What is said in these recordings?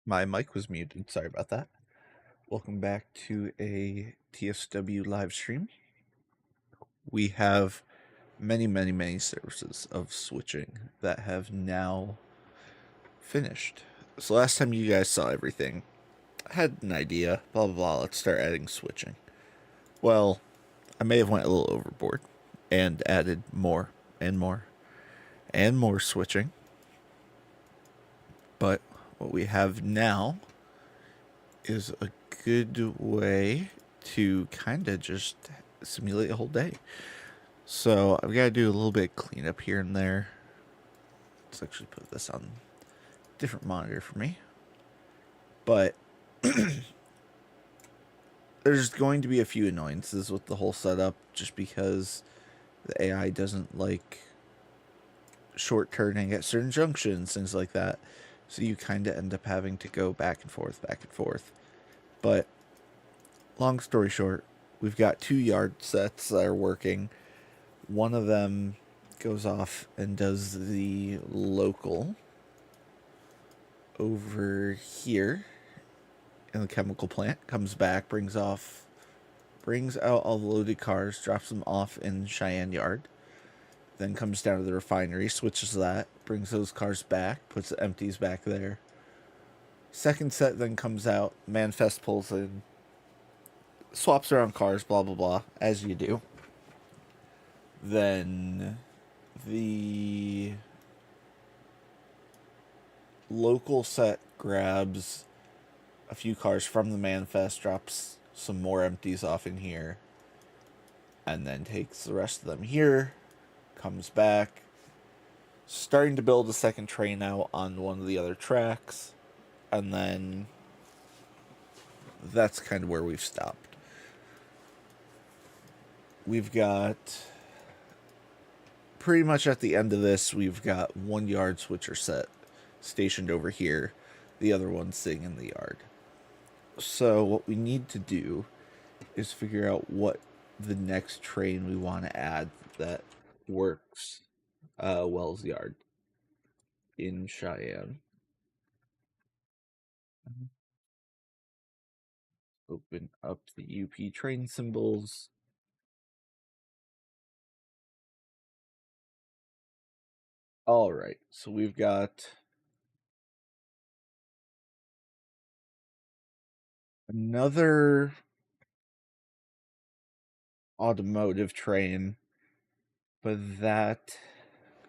My mic was muted. Sorry about that. Welcome back to a TSW live stream. We have many services of switching that have now finished. So last time you guys saw everything, I had an idea, blah blah blah, let's start adding switching. Well, I may have went a little overboard and added more and more and more switching. But what we have now is a good way to kind of just simulate a whole day. So I've got to do a little bit of cleanup here and there. Let's actually put this on a different monitor for me. But there's going to be a few annoyances with the whole setup just because the AI doesn't like short turning at certain junctions, things like that. So you kind of end up having to go back and forth. But long story short, we've got 2 yard sets that are working. One of them goes off and does the local over here in the chemical plant, comes back, brings out all the loaded cars, drops them off in Cheyenne Yard, then comes down to the refinery, switches that, brings those cars back, puts the empties back there. Second set then comes out, Manifest pulls in, swaps around cars, blah blah blah, as you do. Then the local set grabs a few cars from the Manifest, drops some more empties off in here, and then takes the rest of them here, comes back, starting to build a second train out on one of the other tracks, and then that's kind of where we've stopped. We've got pretty much at the end of this, we've got 1 yard switcher set stationed over here, the other one sitting in the yard. So what we need to do is figure out what the next train we want to add that works Wells Yard in Cheyenne. Open up the UP train symbols. All right, so we've got another automotive train, but that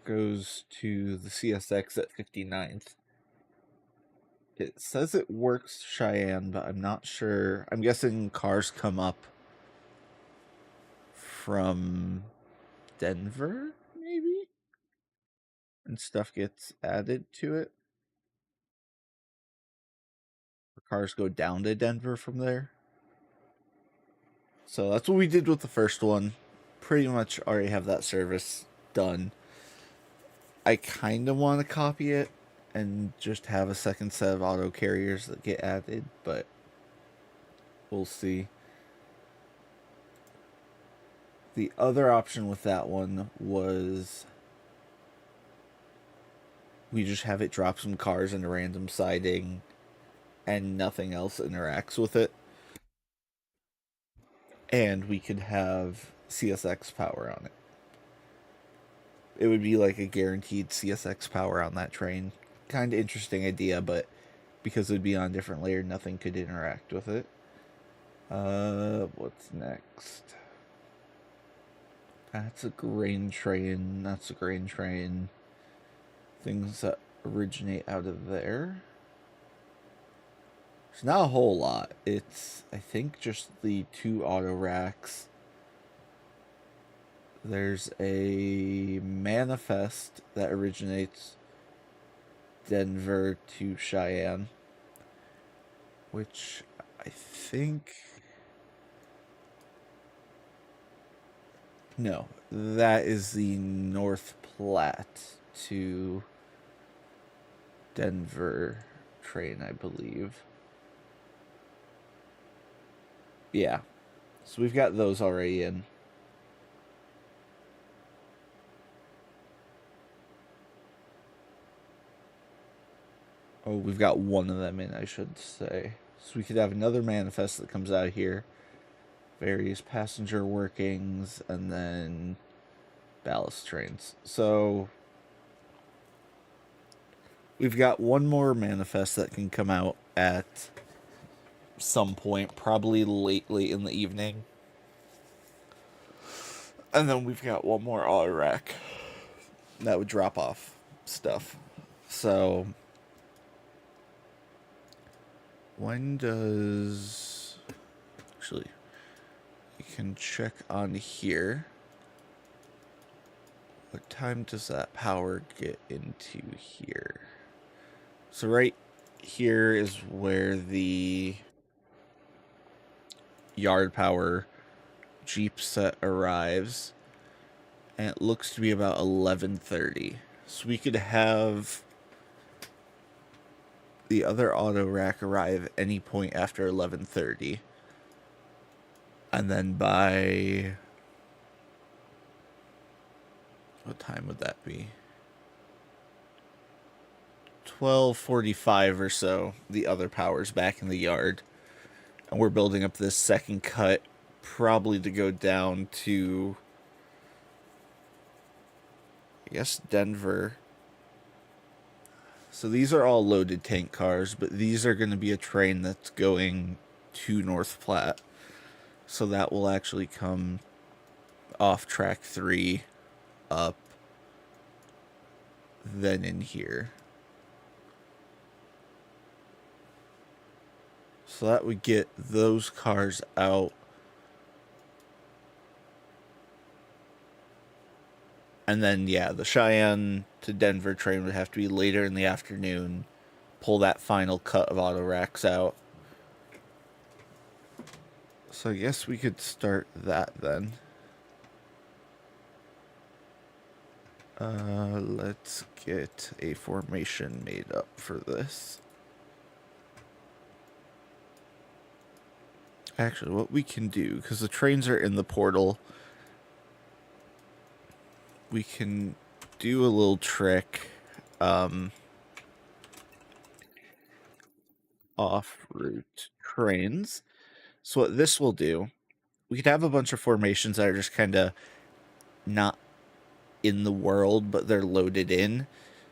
goes to the CSX at 59th. It says it works Cheyenne, but I'm not sure. I'm guessing cars come up from Denver, maybe? And stuff gets added to it. Or cars go down to Denver from there. So that's what we did with the first one. Pretty much already have that service done. I kind of want to copy it and just have a second set of auto carriers that get added, but we'll see. The other option with that one was we just have it drop some cars in a random siding and nothing else interacts with it. And we could have CSX power on it. It would be like a guaranteed CSX power on that train. Kind of interesting idea, but because it would be on a different layer, nothing could interact with it. What's next? That's a grain train. That's a grain train. Things that originate out of there. It's not a whole lot. It's, I think, just the 2 auto racks. There's a Manifest that originates Denver to Cheyenne, which I think... No, that is the North Platte to Denver train, I believe. Yeah, so we've got those already in. Oh, we've got one of them in, I should say. So we could have another manifest that comes out here. Various passenger workings, and then ballast trains. So we've got one more manifest that can come out at some point, probably late in the evening. And then we've got one more auto rack that would drop off stuff. So when does... Actually, you can check on here. What time does that power get into here? So right here is where the yard power Jeep set arrives. And it looks to be about 11:30. So we could have the other auto rack arrive any point after 11:30. And then by... what time would that be? 12:45 or so, the other power's back in the yard. And we're building up this second cut, probably to go down to, I guess, Denver. So these are all loaded tank cars, but these are going to be a train that's going to North Platte. So that will actually come off track 3 up, then in here. So that would get those cars out. And then, yeah, the Cheyenne to Denver train would have to be later in the afternoon. Pull that final cut of auto racks out. So I guess we could start that then. Let's get a formation made up for this. Actually, what we can do, because the trains are in the portal, we can do a little trick. Off-route trains. So what this will do, we could have a bunch of formations that are just kind of not in the world, but they're loaded in.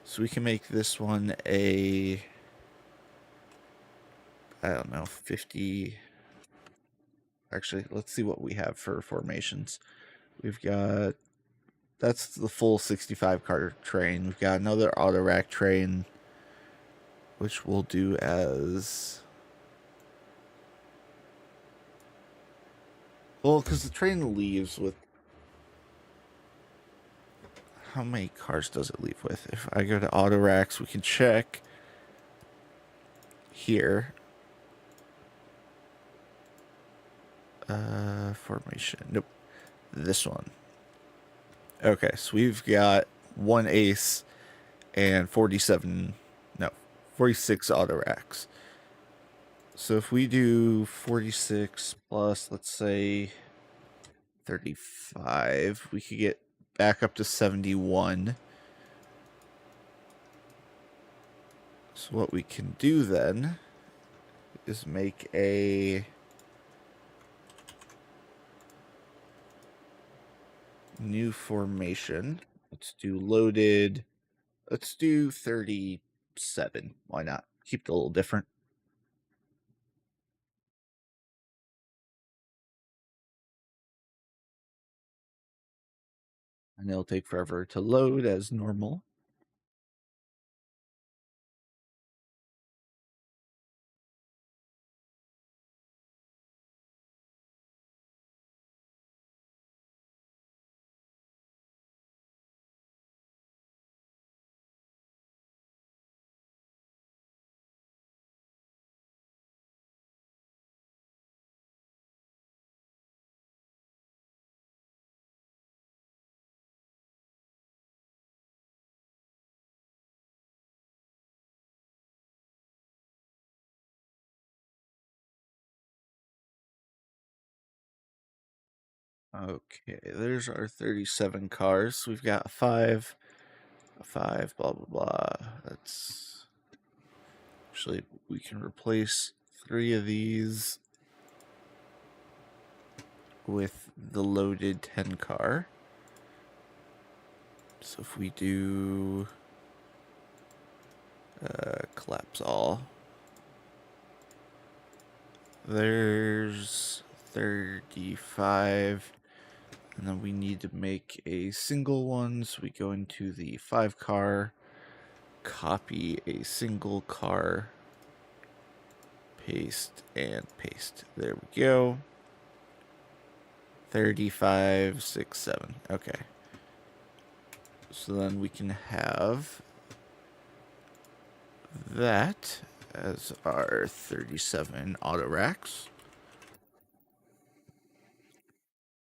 So we can make this one a, I don't know, 50... Actually, let's see what we have for formations. We've got... that's the full 65 car train. We've got another auto rack train, which we'll do as... well, because the train leaves with... how many cars does it leave with? If I go to auto racks, we can check here. Formation. Nope. This one. Okay, so we've got one ace and 47... no, 46 auto racks. So if we do 46 plus, let's say, 35, we could get back up to 71. So what we can do then is make a new formation. Let's do loaded. Let's do 37. Why not? Keep it a little different. And it'll take forever to load as normal. Okay, there's our 37 cars. We've got a 5, blah, blah, blah. That's Actually, we can replace 3 of these with the loaded 10 car. So if we do collapse all, there's 35, and then we need to make a single one, so we go into the 5 car, copy a single car, paste and paste. There we go. 35, 6, 7. Okay. So then we can have that as our 37 auto racks.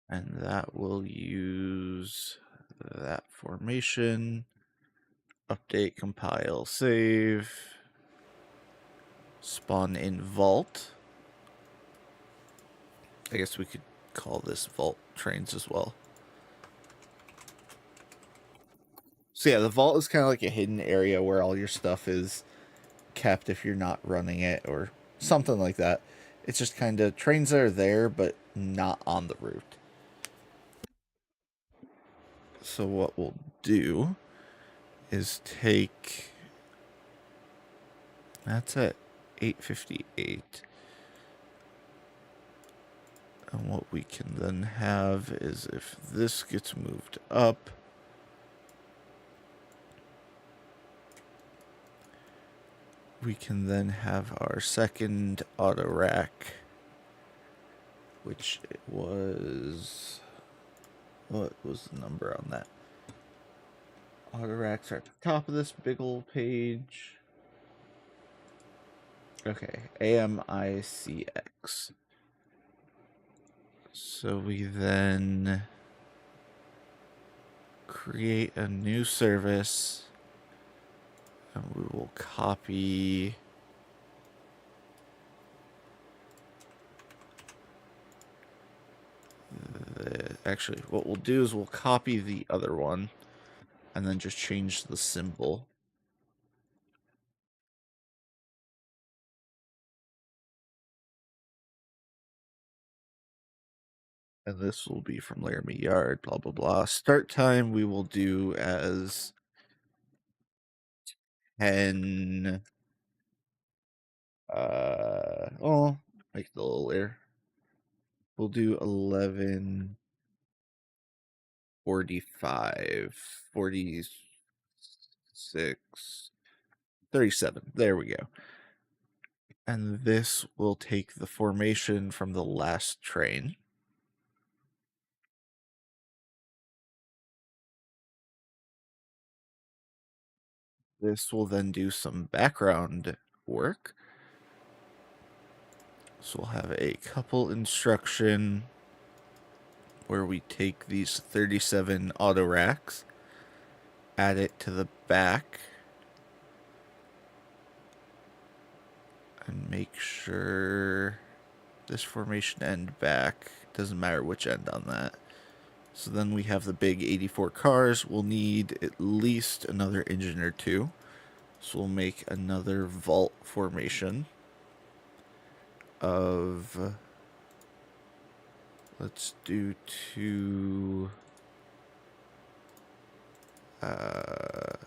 And that will use that formation. Update, compile, save. Spawn in vault. I guess we could call this vault trains as well. So yeah, the vault is kind of like a hidden area where all your stuff is kept if you're not running it or something like that. It's just kind of trains that are there but not on the route. So what we'll do is take, that's at 858. And what we can then have is if this gets moved up, we can then have our second auto rack, which it was, what was the number on that? Auto racks are at the top of this big old page. Okay, AMICX. So we then create a new service, and we will copy actually, what we'll do is we'll copy the other one and then just change the symbol. And this will be from Laramie Yard, blah, blah, blah. Start time we will do as 10. Oh, make it a little later. We'll do 11:45, 46, 37. There we go. And this will take the formation from the last train. This will then do some background work. So we'll have a couple instruction where we take these 37 auto racks, add it to the back, and make sure this formation end back. Doesn't matter which end on that. So then we have the big 84 cars. We'll need at least another engine or two. So we'll make another vault formation of, let's do 2, I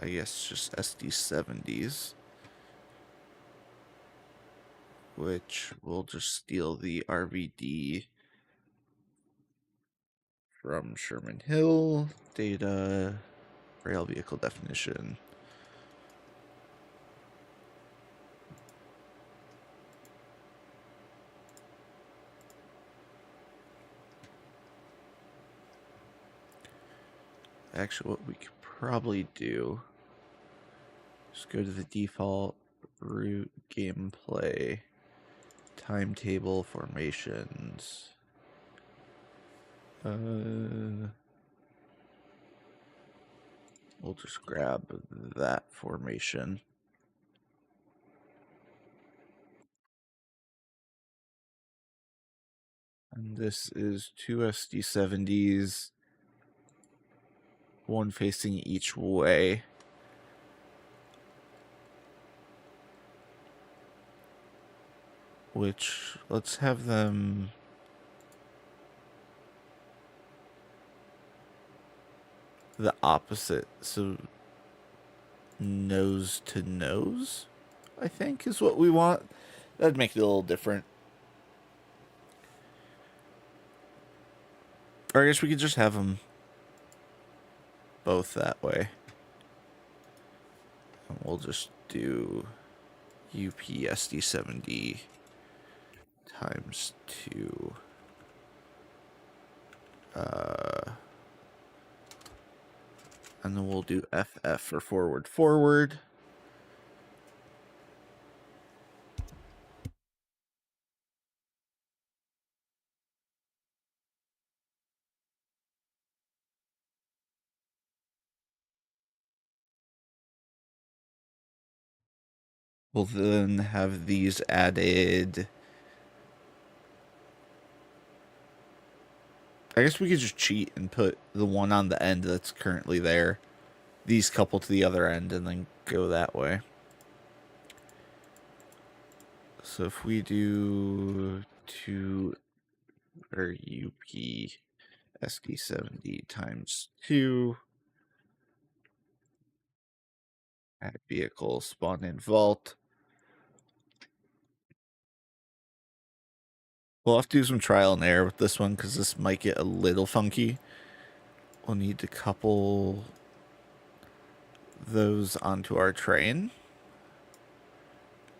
guess just SD70s, which will just steal the RVD from Sherman Hill, data, rail vehicle definition. Actually, what we could probably do is go to the default route gameplay, timetable formations. We'll just grab that formation. And this is 2 SD70s, one facing each way. which let's have them the opposite. So nose to nose, I think, is what we want. That'd make it a little different. Or I guess we could just have them both that way. And we'll just do UPSD70 times 2. And then we'll do FF for forward forward. We'll then have these added. I guess we could just cheat and put the one on the end that's currently there. These couple to the other end and then go that way. So if we do 2 or UP SD70 times 2, add vehicle, spawn in vault. We'll have to do some trial and error with this one because this might get a little funky. We'll need to couple those onto our train.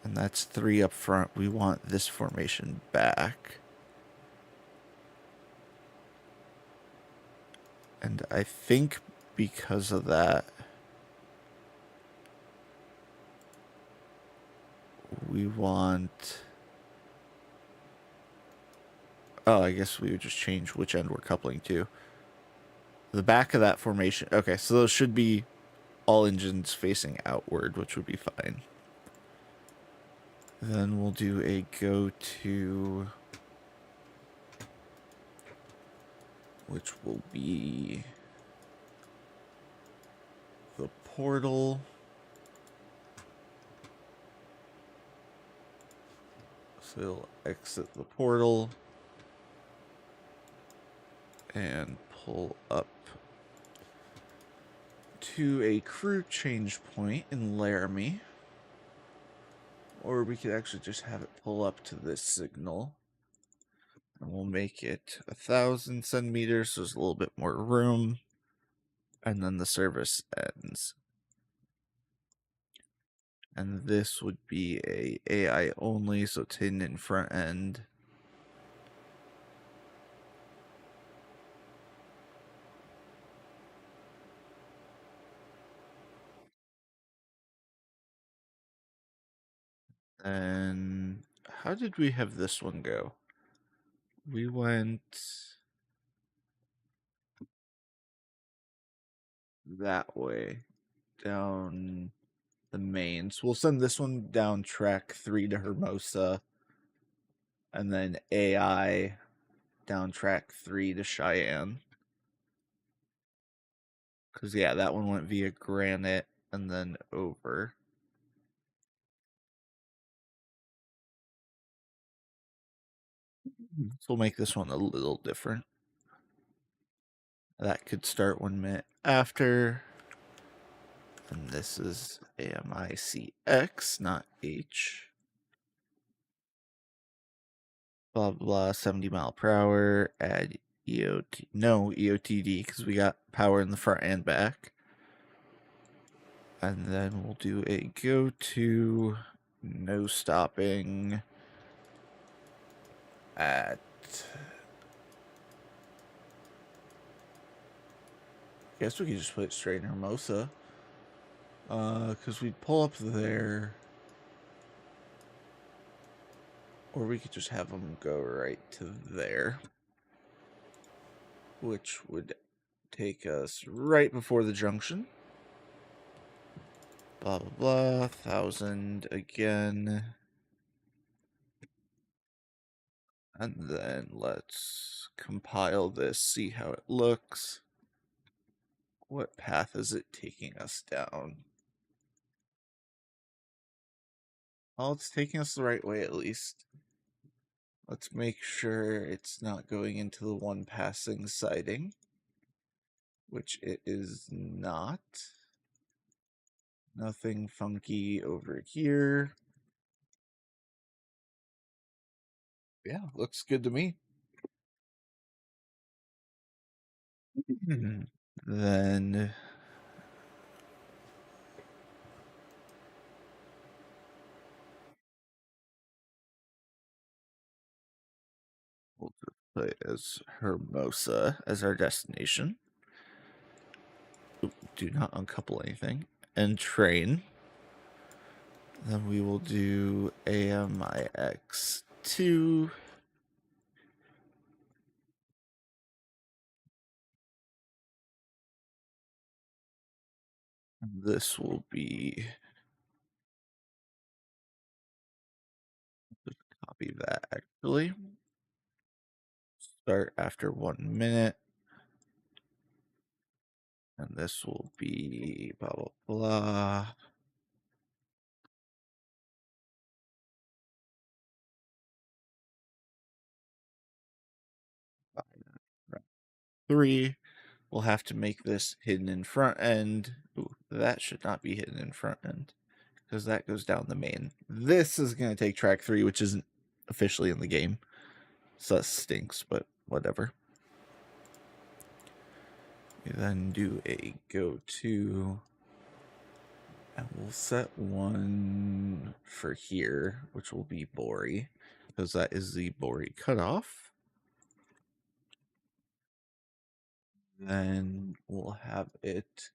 And that's 3 up front. We want this formation back. And I think because of that, we want... Oh, I guess we would just change which end we're coupling to. The back of that formation. Okay, so those should be all engines facing outward, which would be fine. Then we'll do a go to, which will be the portal. So it'll exit the portal and pull up to a crew change point in Laramie. Or we could actually just have it pull up to this signal. And we'll make it 1,000 centimeters, so there's a little bit more room. And then the service ends. And this would be a AI only, so it's hidden in front end. And how did we have this one go? We went that way, down the main. So we'll send this one down track 3 to Hermosa, and then AI down track 3 to Cheyenne. Because, yeah, that one went via Granite and then over. So we'll make this one a little different. That could start 1 minute after. And this is AMICX, not H. Blah, blah, 70 mile per hour. Add EOT. No, EOTD, because we got power in the front and back. And then we'll do a go to, no stopping at... I guess we could just put it straight in Hermosa. Because we'd pull up there. Or we could just have them go right to there. Which would take us right before the junction. Blah, blah, blah. 1,000 again. And then let's compile this, see how it looks. What path is it taking us down? Well, it's taking us the right way at least. Let's make sure it's not going into the one passing siding, which it is not. Nothing funky over here. Yeah, looks good to me. Then we'll just play as Hermosa as our destination. Oop, do not uncouple anything. And train. Then we will do AMIX2. This will be, just copy that actually. Start after 1 minute. And this will be blah, blah, blah. Three. We'll have to make this hidden in front end. Ooh, that should not be hidden in front end because that goes down the main. This is going to take track 3, which isn't officially in the game. So that stinks, but whatever. We then do a go to, and we'll set one for here, which will be Bori, because that is the Bori cutoff. Then we'll have it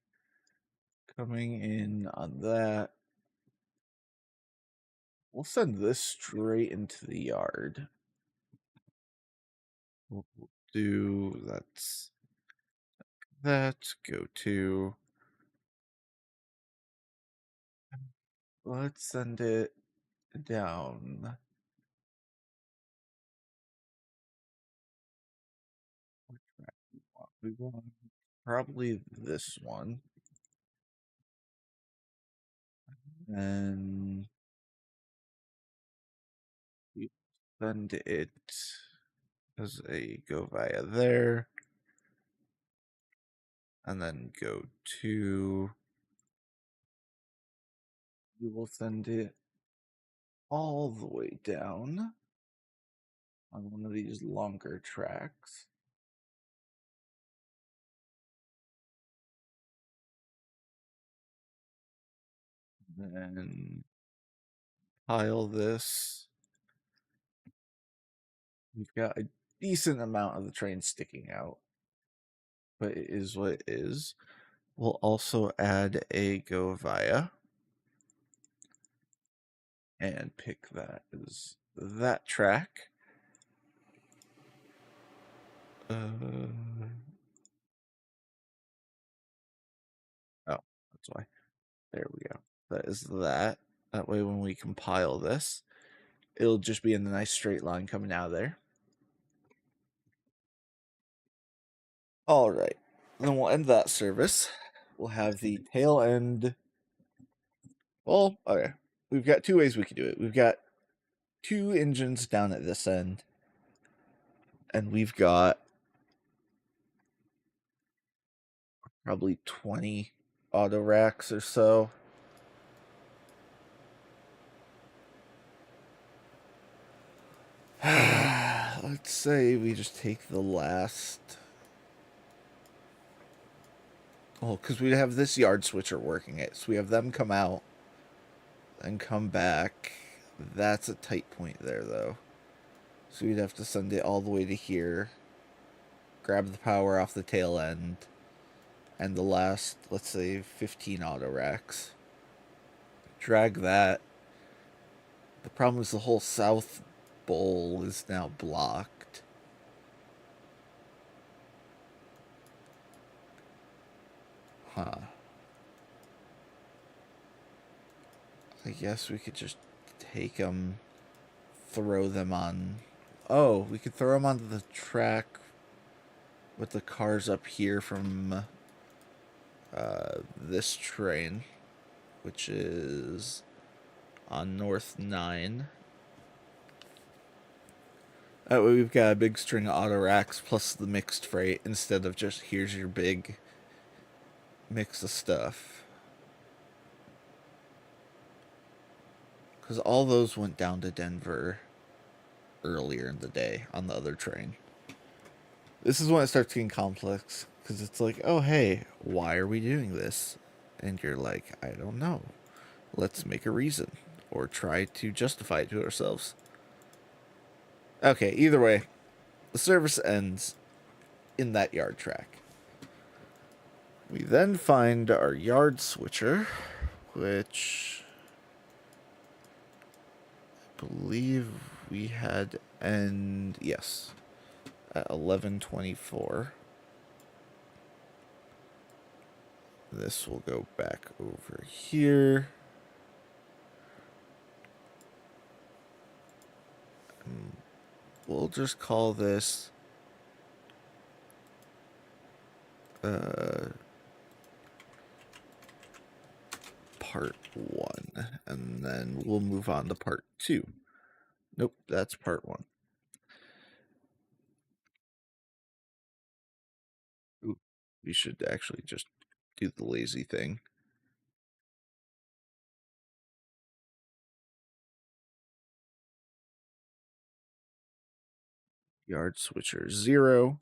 coming in on that. We'll send this straight into the yard. We'll do that's that. Go to. Let's send it down. Which track we want? We want probably this one. And we send it as a go via there. And then go to. We will send it all the way down on one of these longer tracks. Then pile this. We've got a decent amount of the train sticking out, but it is what it is. We'll also add a go via and pick that as that track. Oh, that's why. There we go. That is that. That way, when we compile this, it'll just be in a nice straight line coming out of there. All right. Then we'll end that service. We'll have the tail end. Well, okay. We've got 2 ways we can do it. We've got 2 engines down at this end, and we've got probably 20 auto racks or so. Let's say we just take the last. Oh, because we have this yard switcher working it. So we have them come out and come back. That's a tight point there, though. So we'd have to send it all the way to here. Grab the power off the tail end. And the last, let's say, 15 auto racks. Drag that. The problem is the whole south bowl is now blocked. Huh. I guess we could just take them, throw them on. Oh, we could throw them onto the track with the cars up here from this train, which is on North 9. That way we've got a big string of auto racks plus the mixed freight instead of just here's your big mix of stuff. Because all those went down to Denver earlier in the day on the other train. This is when it starts getting complex because it's like, oh, hey, why are we doing this? And you're like, I don't know. Let's make a reason or try to justify it to ourselves. Okay, either way, the service ends in that yard track. We then find our yard switcher, which I believe we had end, yes, at 11:24. This will go back over here. We'll just call this part 1, and then we'll move on to part 2. Nope, that's part 1. Ooh, we should actually just do the lazy thing. Yard switcher 0.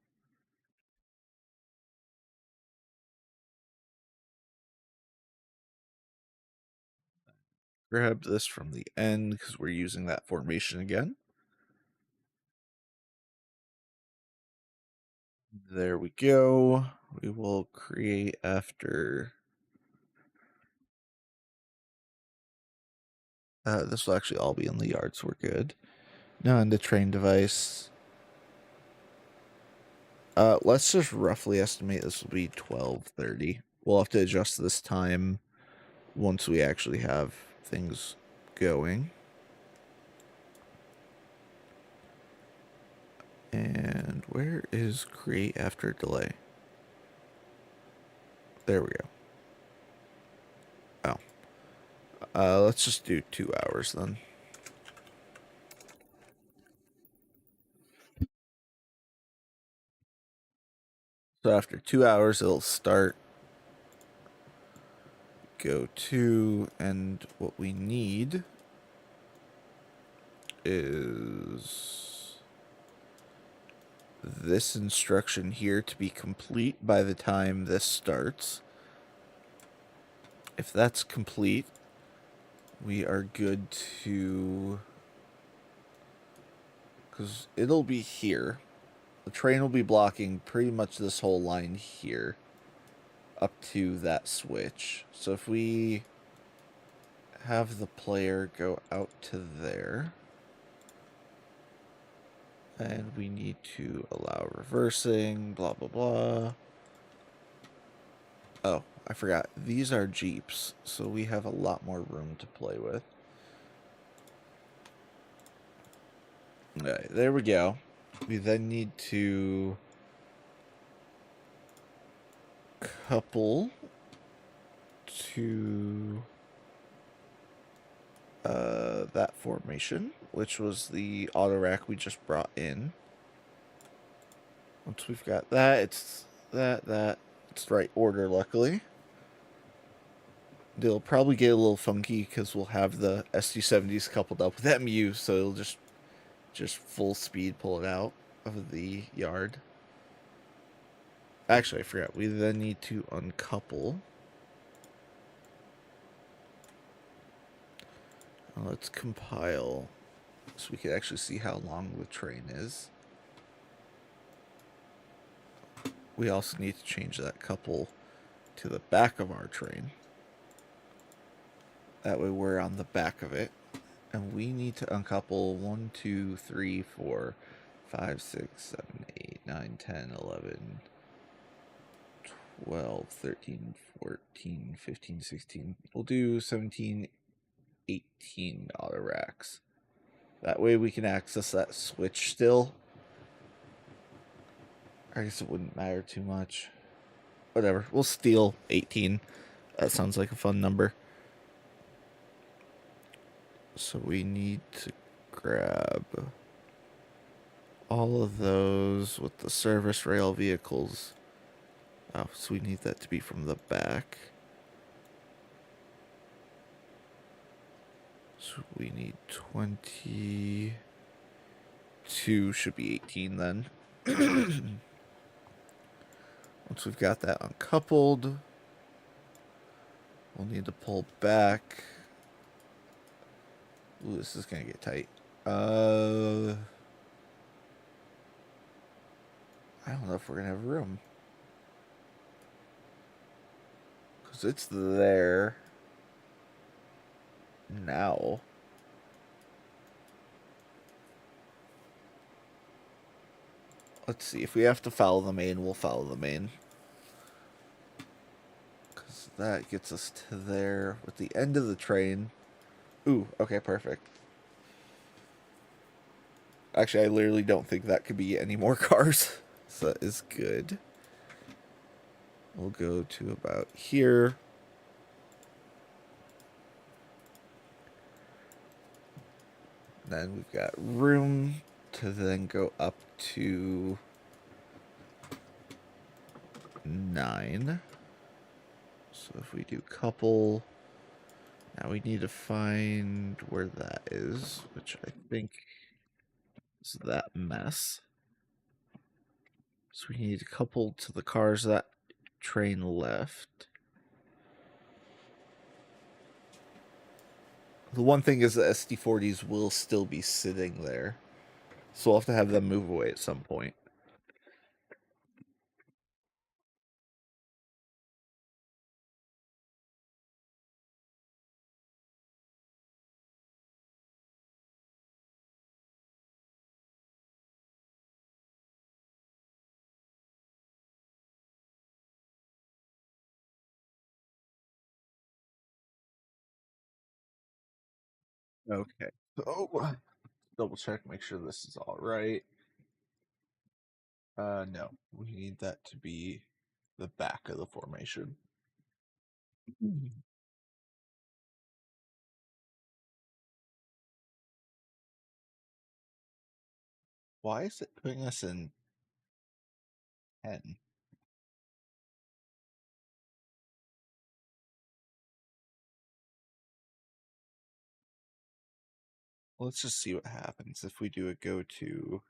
Grab this from the end because we're using that formation again. There we go. We will create after. This will actually all be in the yard, so we're good. Now in the train device. Let's just roughly estimate this will be 12:30. We'll have to adjust this time once we actually have things going. And where is create after delay? There we go. Oh. Let's just do 2 hours then. So after 2 hours, it'll start. Go to, and what we need is this instruction here to be complete by the time this starts. If that's complete, we are good to, because it'll be here. The train will be blocking pretty much this whole line here up to that switch. So if we have the player go out to there, and we need to allow reversing, blah, blah, blah. Oh, I forgot. These are Jeeps, so we have a lot more room to play with. Okay, there we go. We then need to couple to that formation, which was the auto rack we just brought in. Once we've got that, it's it's the right order, luckily. They'll probably get a little funky because we'll have the SD70s coupled up with MU, so it'll just full speed pull it out of the yard. Actually, I forgot. We then need to uncouple. Let's compile so we can actually see how long the train is. We also need to change that couple to the back of our train. That way we're on the back of it. And we need to uncouple 1, 2, 3, 4, 5, 6, 7, 8, 9, 10, 11, 12, 13, 14, 15, 16. We'll do 17, 18 auto racks. That way we can access that switch still. I guess it wouldn't matter too much. Whatever. We'll steal 18. That sounds like a fun number. So we need to grab all of those with the service rail vehicles. Oh, so we need that to be from the back. So we need 22, should be 18 then. Once we've got that uncoupled, we'll need to pull back. Ooh, this is gonna get tight. I don't know if we're gonna have room. Because it's there now. Let's see. If we have to follow the main, we'll follow the main. Because that gets us to there with the end of the train. Ooh, okay, perfect. Actually, I literally don't think that could be any more cars. So that is good. We'll go to about here. Then we've got room to then go up to 9. So if we do couple, now we need to find where that is, which I think is that mess. So we need to couple to the cars that train left. The one thing is the SD40s will still be sitting there. So we'll have to have them move away at some point. Okay. So double check, make sure this is all right. No, we need that to be the back of the formation. Why is it putting us in 10? Let's just see what happens if we do a go to.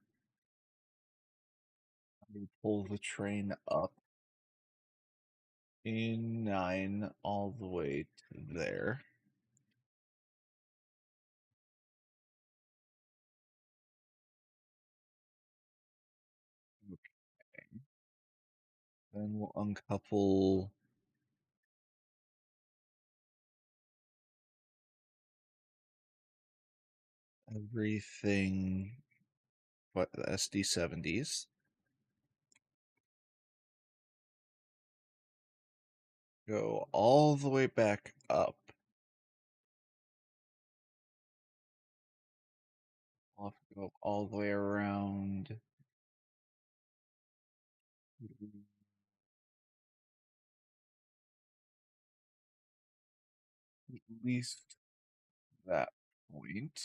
We pull the train up in 9 all the way to there. Okay. Then we'll uncouple everything but the SD70s. Go all the way back up. I'll have to go all the way around. At least that point.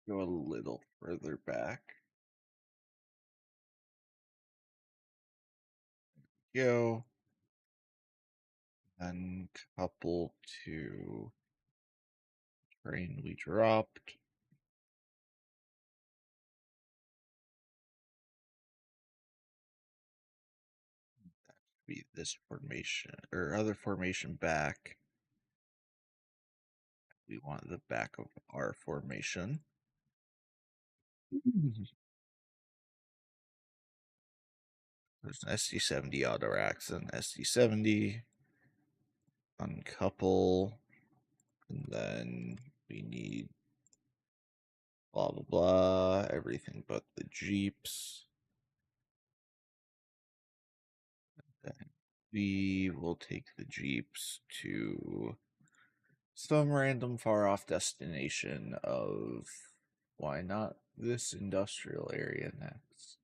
Go a little further back. Go. Then couple to train we dropped. That would be this formation or other formation back. We want the back of our formation. There's an SD70 auto racks and SD70. Uncouple. And then we need blah blah blah. Everything but the Jeeps. Then we will take the Jeeps to some random far off destination of why not this industrial area next.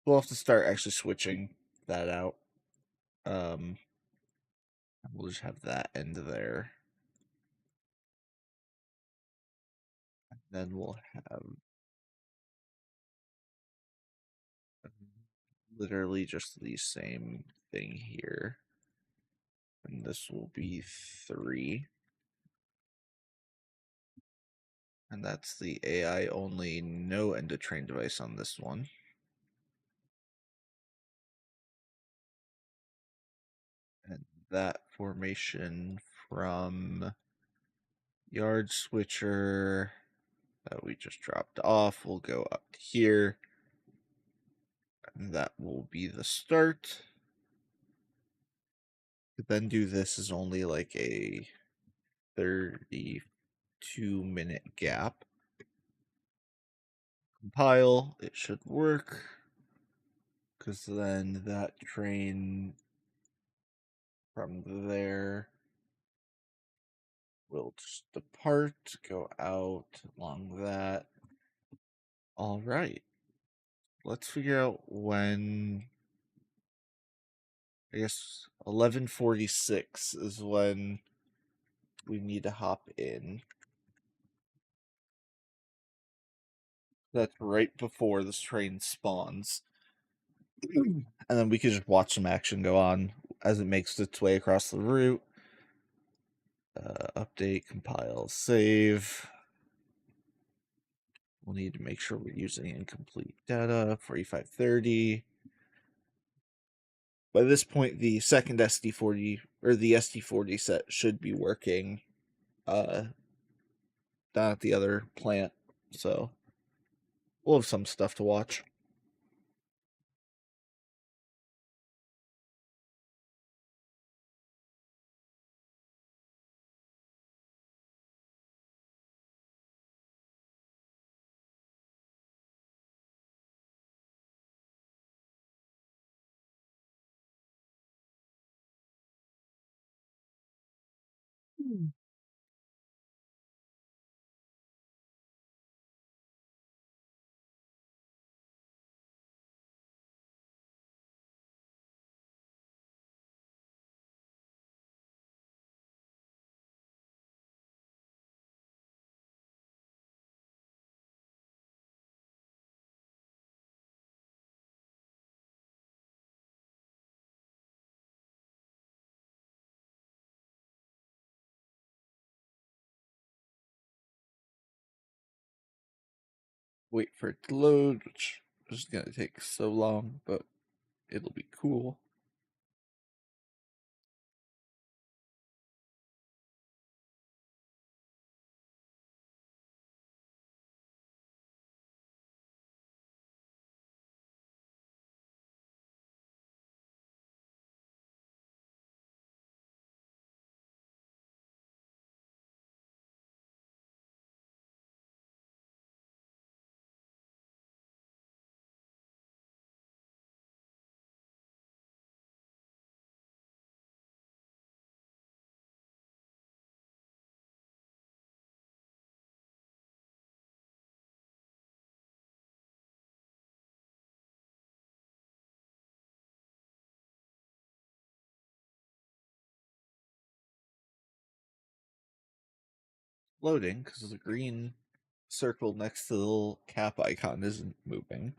We'll have to start actually switching that out. We'll just have that end there. And then we'll have literally just the same thing here. And this will be 3. And that's the AI only, no end of train device on this one. And that formation from yard switcher that we just dropped off will go up here. And that will be the start. To then do this is only like a 32-minute gap. Compile, it should work. Because then that train from there will just depart, go out along that. All right. Let's figure out when. I guess 11:46 is when we need to hop in. That's right before this train spawns. And then we can just watch some action go on as it makes its way across the route. Update, compile, save. We'll need to make sure we're using incomplete data, 4530. By this point, the second SD40 or the SD40 set should be working down at the other plant. So we'll have some stuff to watch. Wait for it to load, which is going to take so long, but it'll be cool. Loading because the green circle next to the little cap icon isn't moving.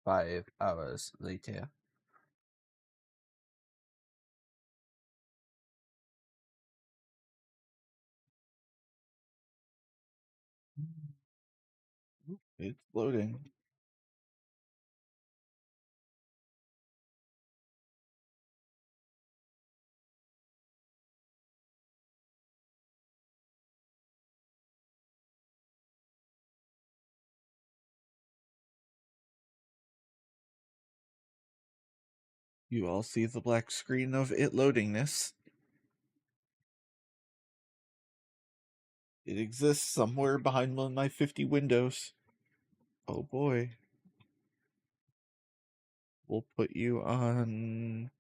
5 hours later. It's loading. You all see the black screen of it loading this. It exists somewhere behind one of my 50 windows. Oh boy. We'll put you on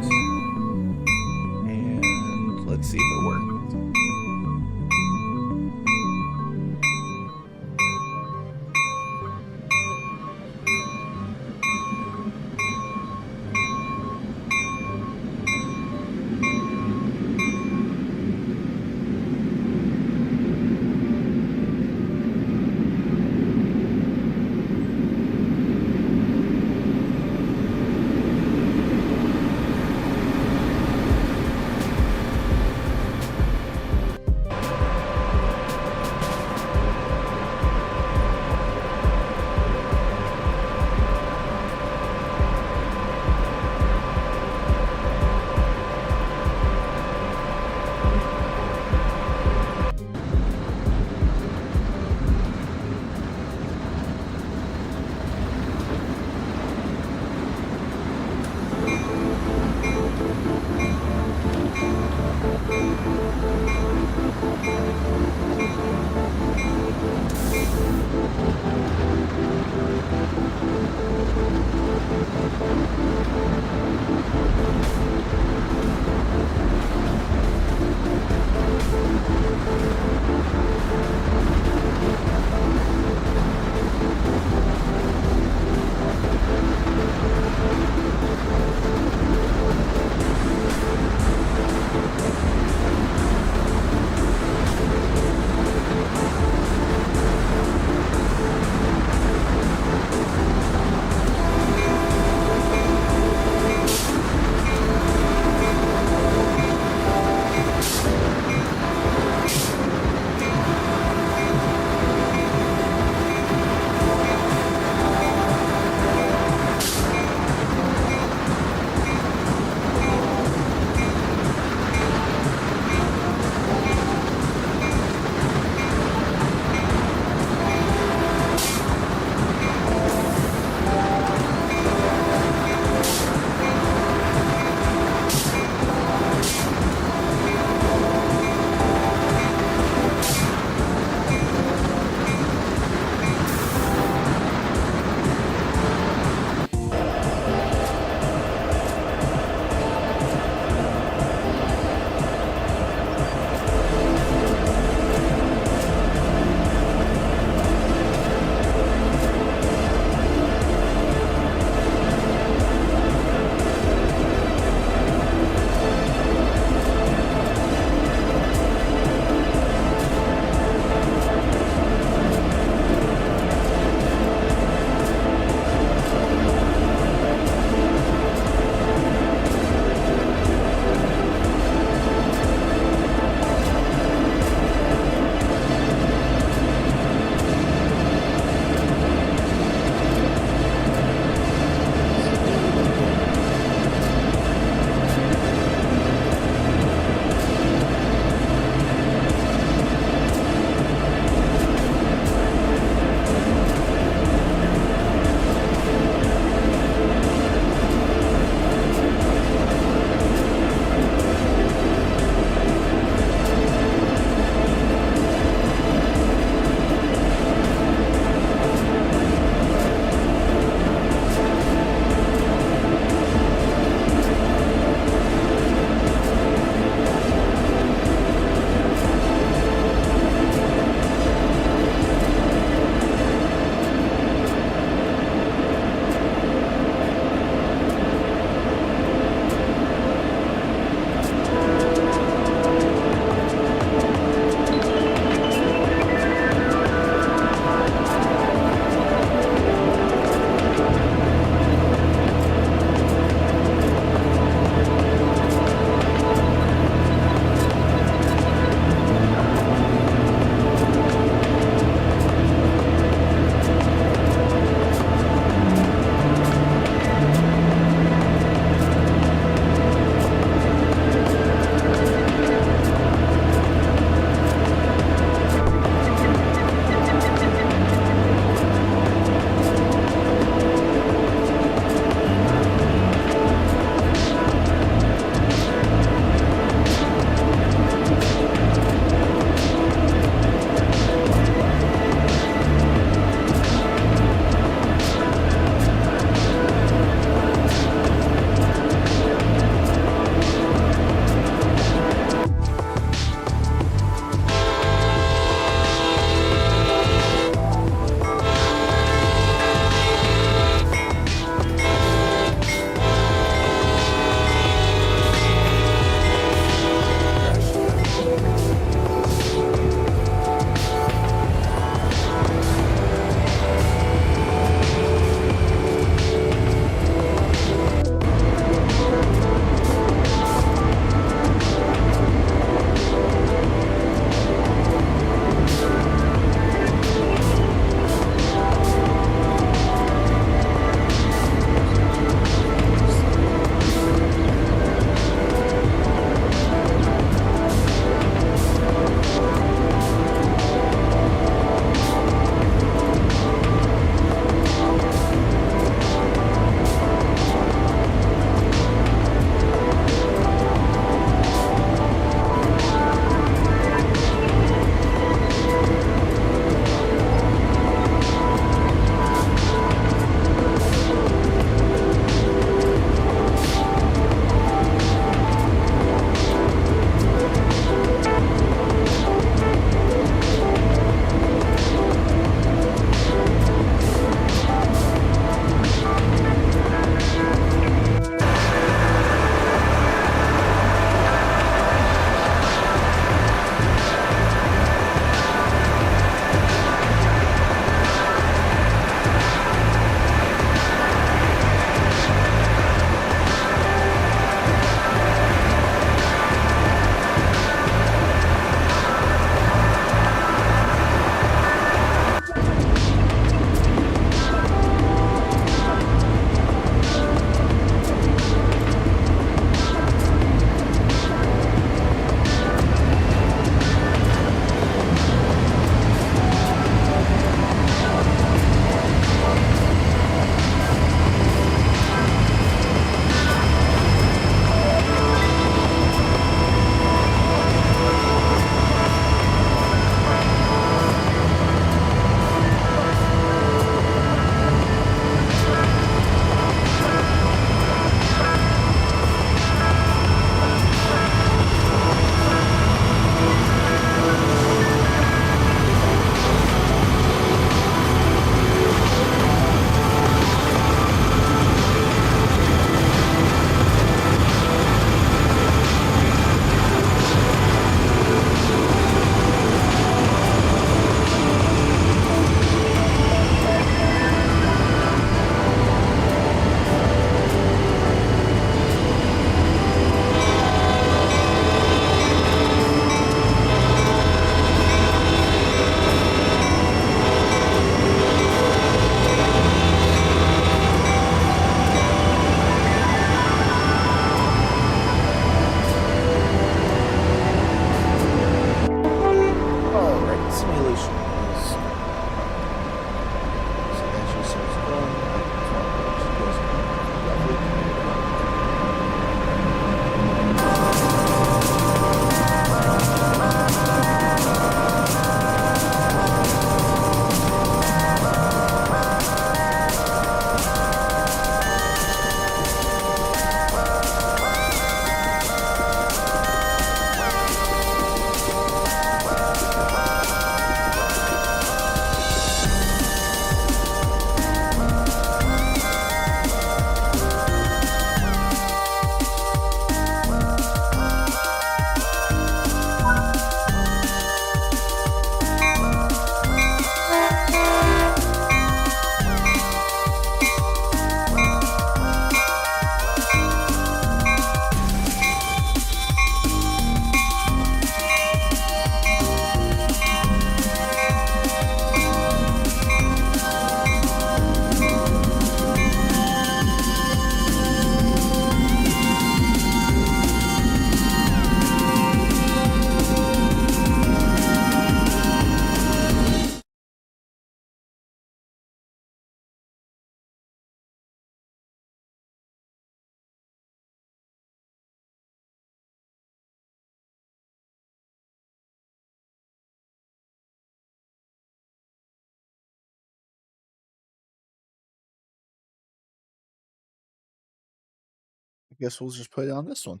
I guess we'll just put it on this one.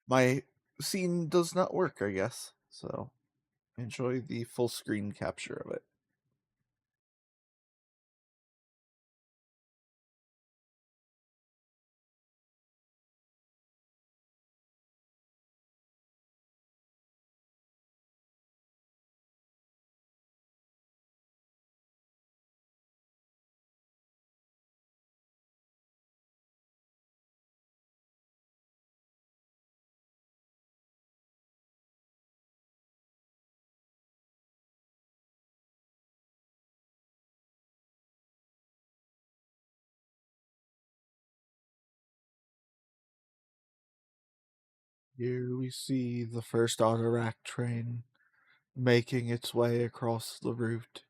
My scene does not work, I guess. So enjoy the full screen capture of it. Here we see the first autorack train making its way across the route.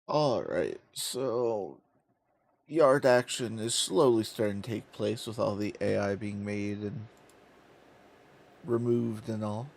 Alright, so yard action is slowly starting to take place with all the AI being made and removed and all.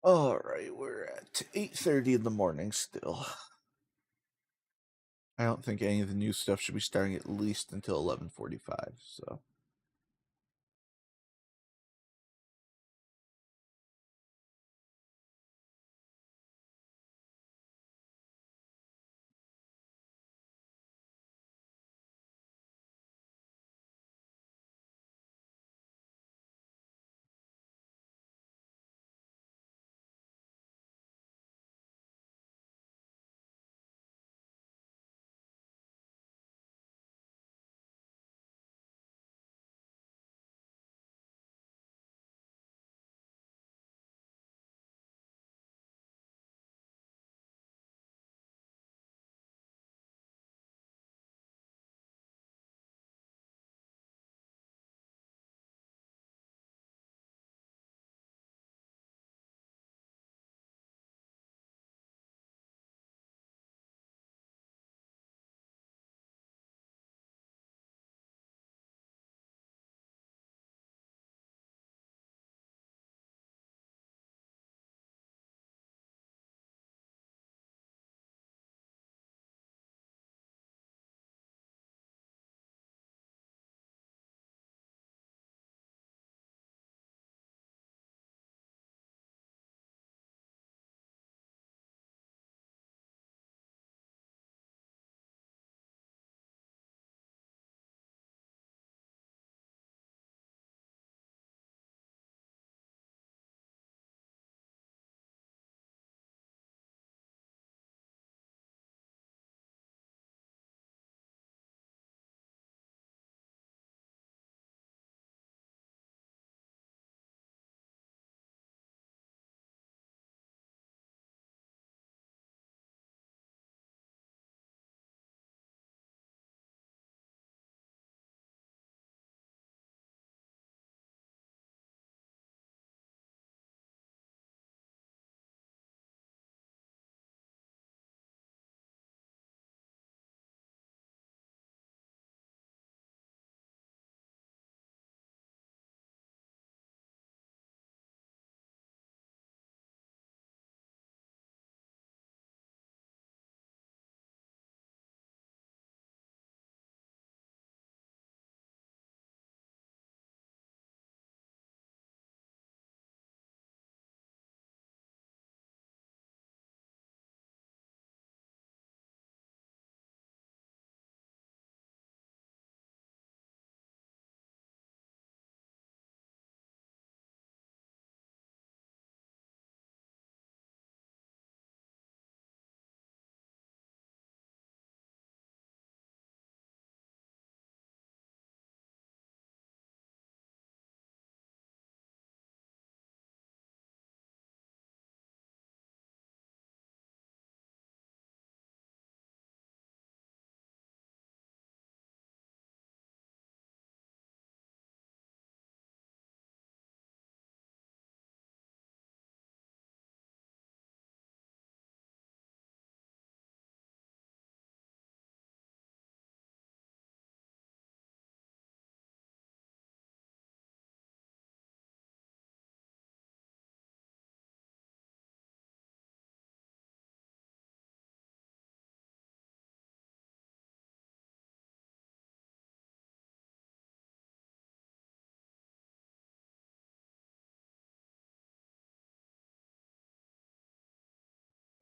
Alright, we're at 8:30 in the morning still. I don't think any of the new stuff should be starting at least until 11:45, so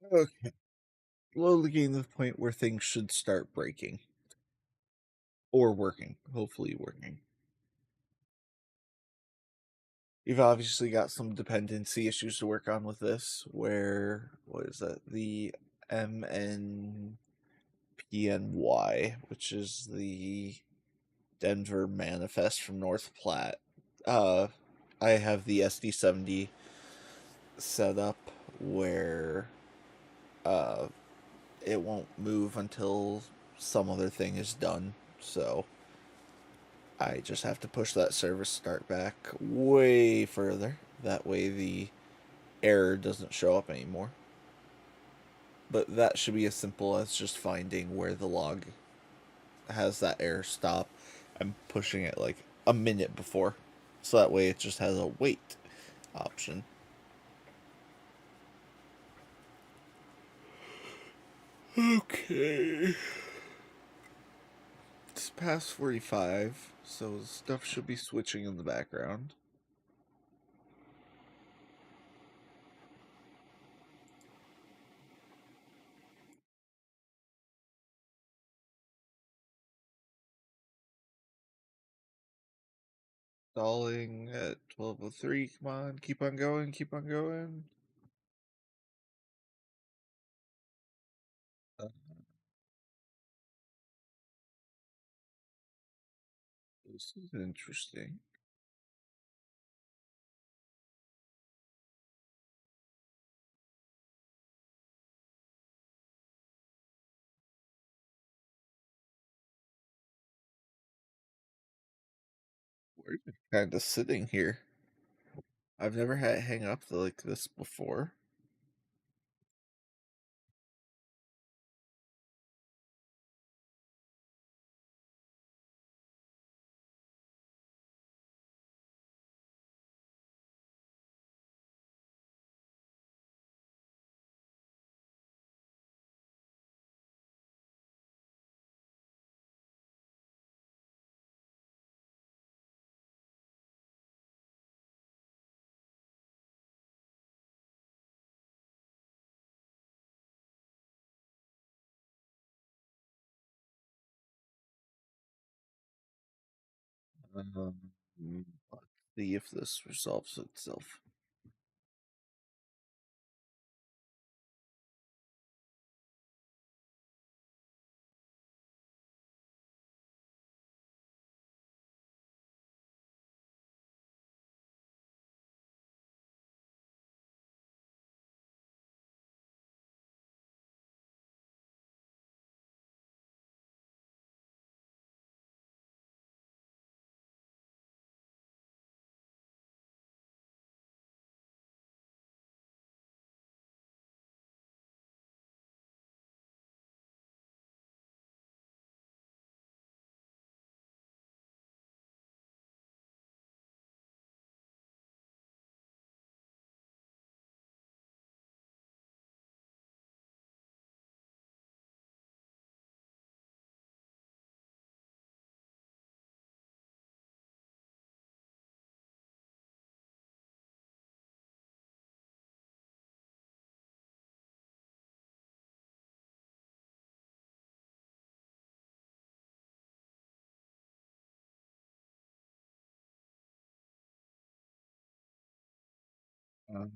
Okay. Slowly getting to the point where things should start breaking. Or working. Hopefully working. You've obviously got some dependency issues to work on with this, where, what is that? The MNPNY, which is the Denver Manifest from North Platte. Uh, I have the SD70 set up where uh, it won't move until some other thing is done. So I just have to push that service start back way further. That way the error doesn't show up anymore. But that should be as simple as just finding where the log has that error stop and pushing it like a minute before. So that way it just has a wait option. Okay. It's past 45, so stuff should be switching in the background. Stalling at 12:03. Come on, keep on going, keep on going. Uh, this is interesting. We're just kind of sitting here. I've never had it hang up like this before. Um, let's see if this resolves itself. Um,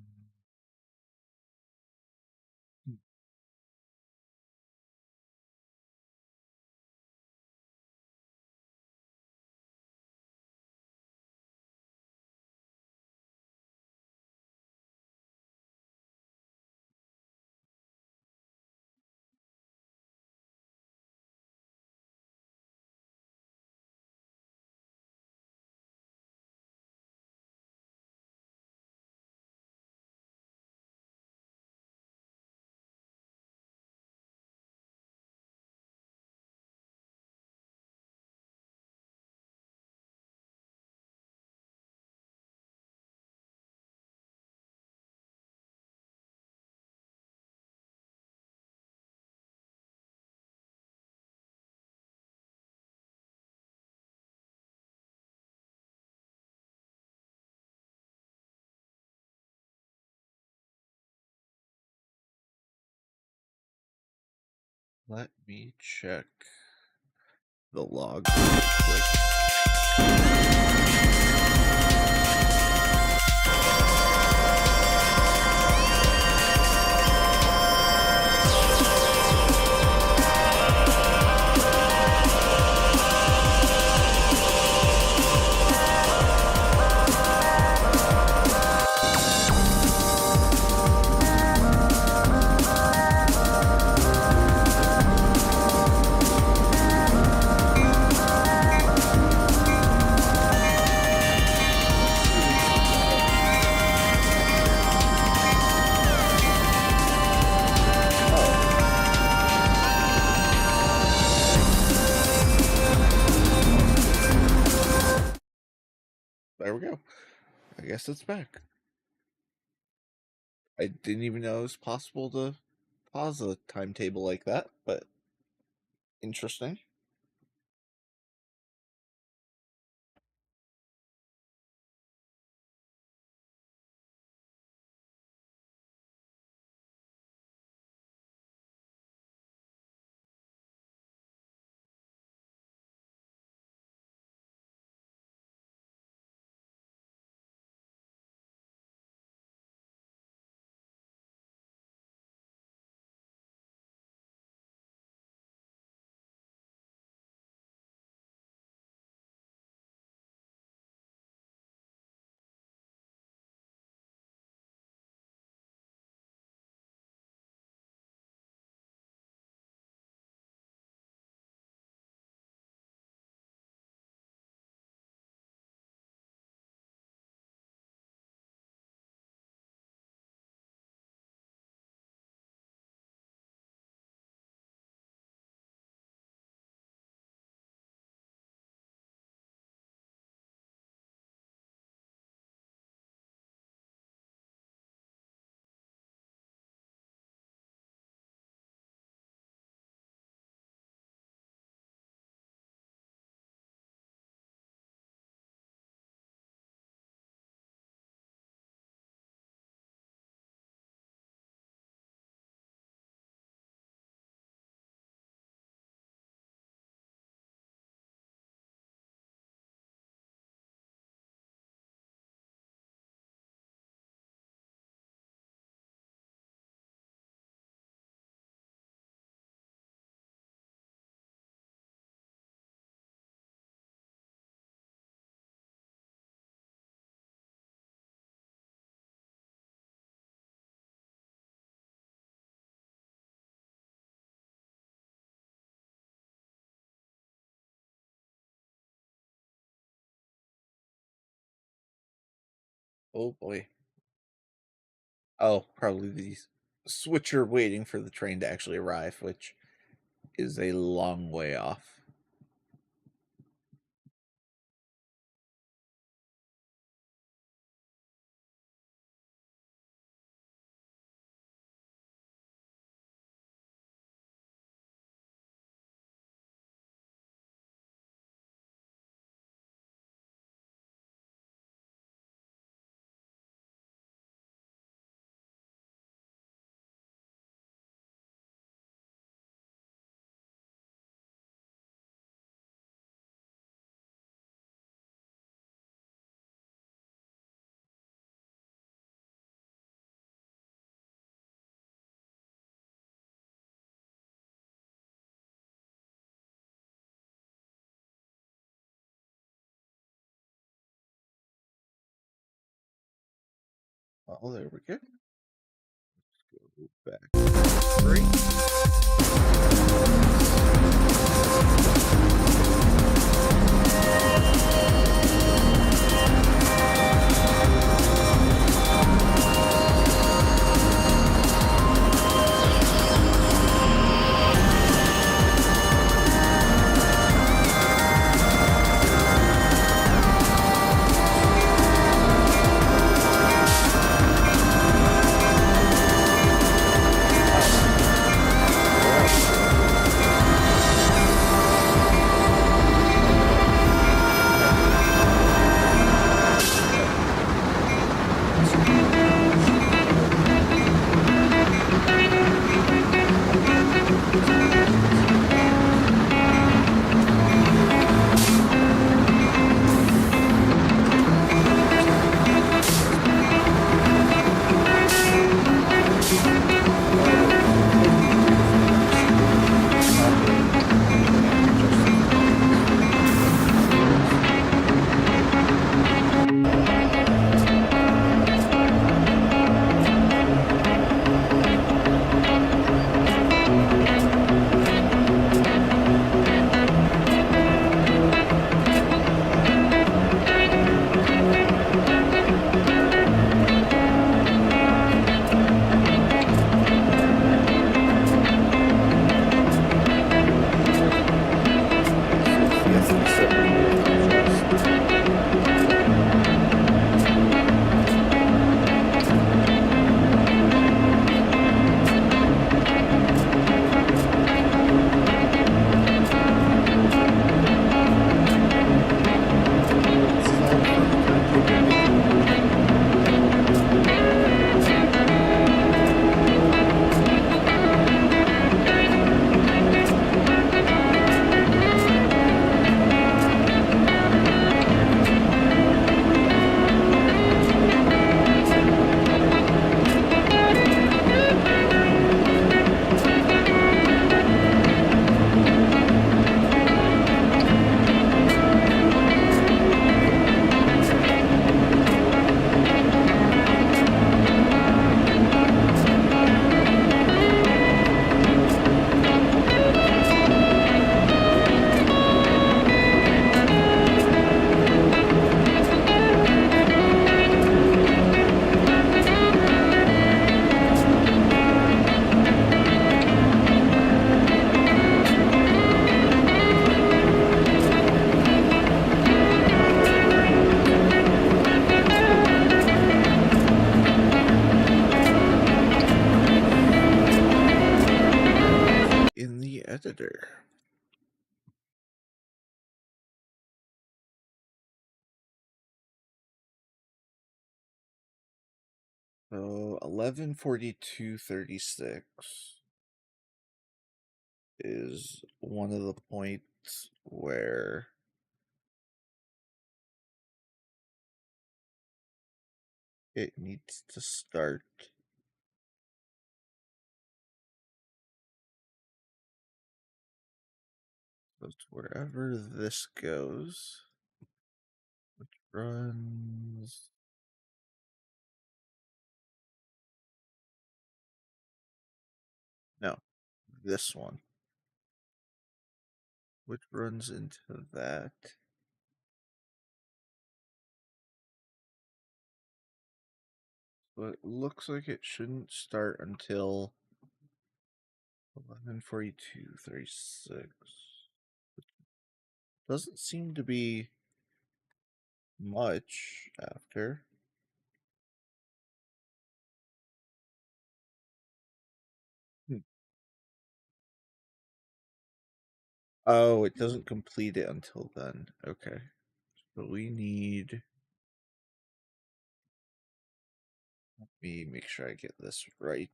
Let me check the log really quick. There we go. I guess it's back. I didn't even know it was possible to pause a timetable like that, but interesting. Oh boy. Oh, probably the switcher waiting for the train to actually arrive, which is a long way off. Well, there we go. Let's go back. Three. Editor. So 11:42:36 is one of the points where it needs to start. Just wherever this goes, which runs. No, this one, which runs into that. So it looks like it shouldn't start until 11:42:36. Doesn't seem to be much after. Oh, it doesn't complete it until then. Okay. So we need. Let me make sure I get this right.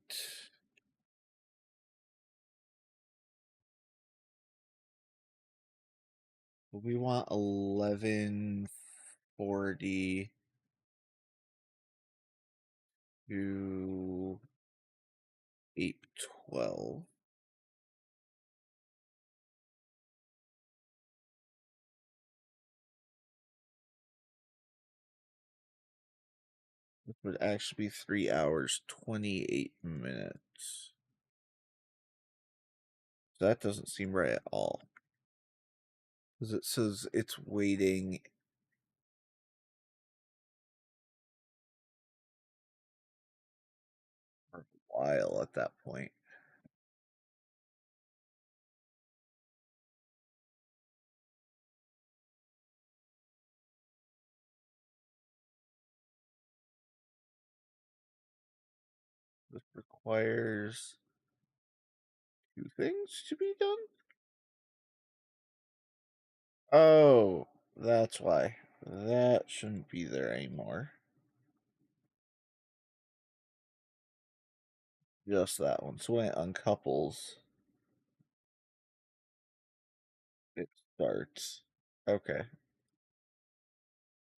We want 11:40 to 8:12. It would actually be 3 hours, 28 minutes. So that doesn't seem right at all. Because it says it's waiting for a while at that point. This requires 2 things to be done? Oh, that's why. That shouldn't be there anymore. Just that one. So when it uncouples, it starts. Okay.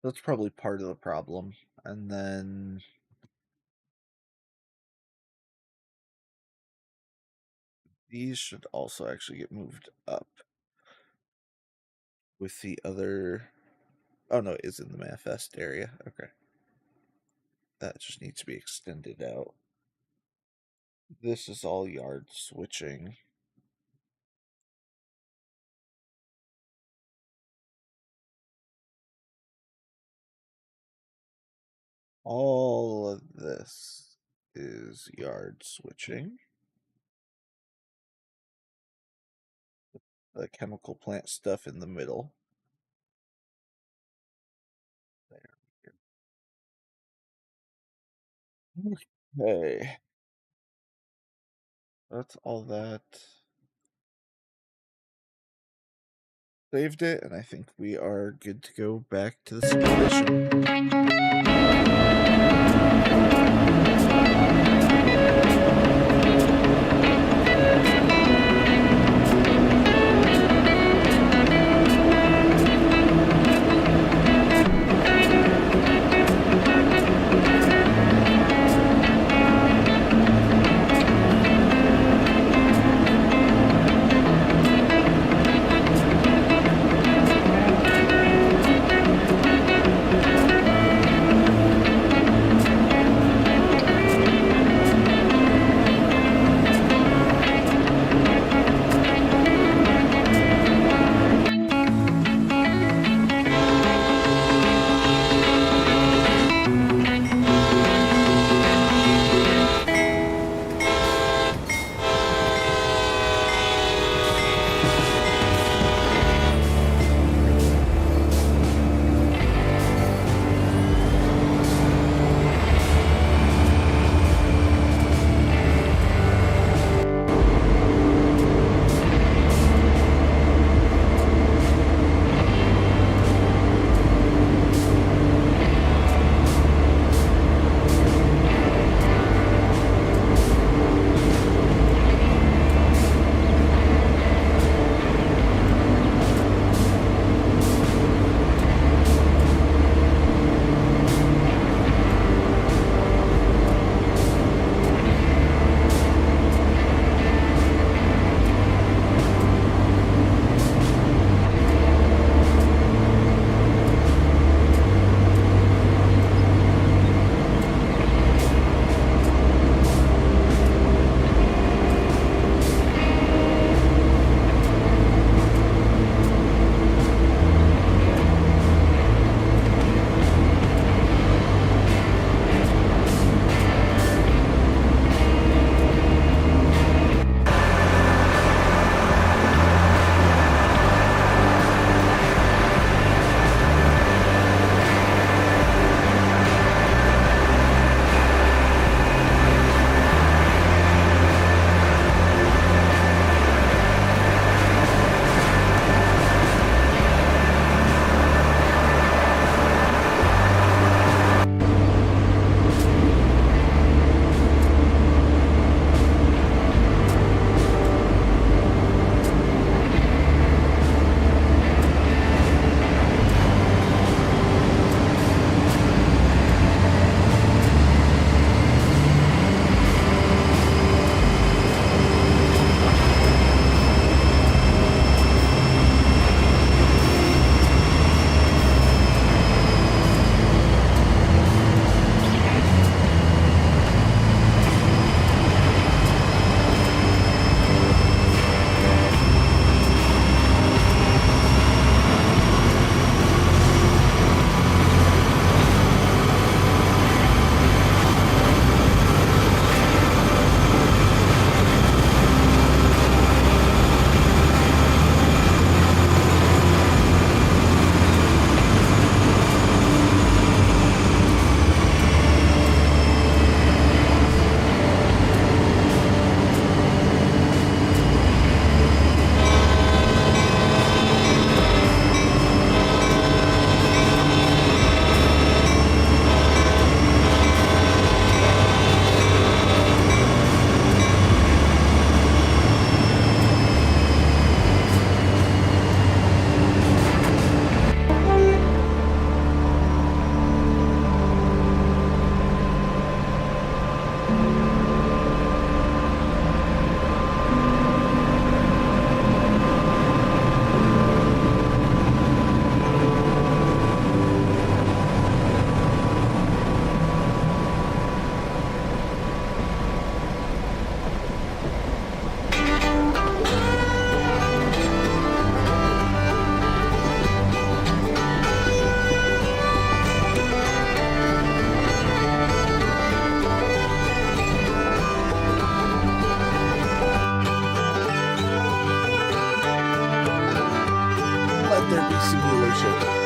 That's probably part of the problem. And then these should also actually get moved up with the other. Oh no, it's in the manifest area. Okay. That just needs to be extended out. This is all yard switching. All of this is yard switching. The chemical plant stuff in the middle. There. Okay. That's all that. Saved it, and I think we are good to go back to the simulation. the simulation.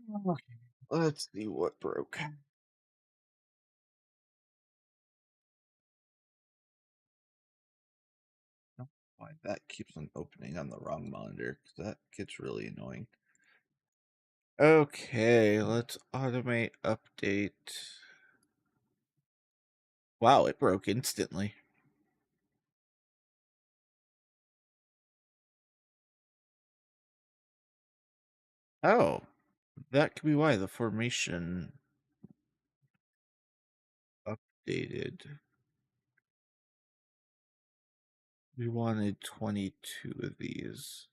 Okay, let's see what broke. Oh, why that keeps on opening on the wrong monitor, because that gets really annoying. Okay, let's automate update. Wow, it broke instantly. Oh, that could be why the formation updated. We wanted 22 of these.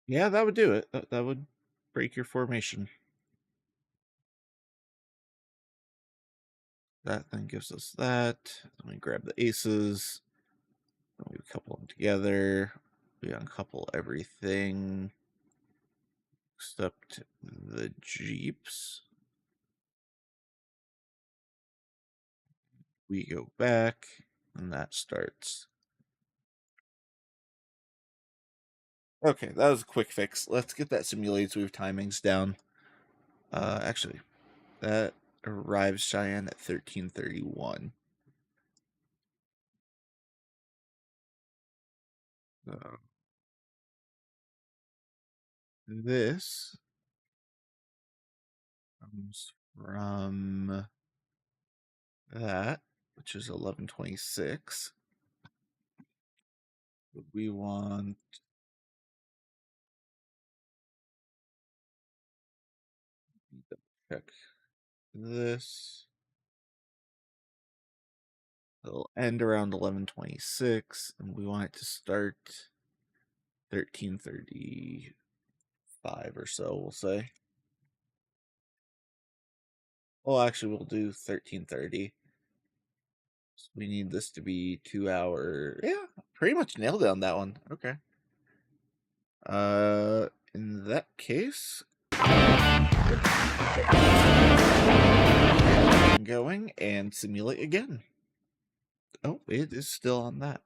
Yeah, that would do it. That would break your formation. That then gives us that. Then we grab the aces. Then we couple them together. We uncouple everything except the jeeps. We go back, and that starts. Okay, that was a quick fix. Let's get that simulated so we have timings down. Actually, that arrives Cheyenne at 13:31. So this comes from that, which is 11:26. We want check this. It'll end around 11:26, and we want it to start 13:35 or so. We'll say. Well, actually, we'll do 13:30. So we need this to be 2 hour. Yeah, pretty much nailed it on that one. Okay. In that case, going and simulate again. Oh, it is still on that.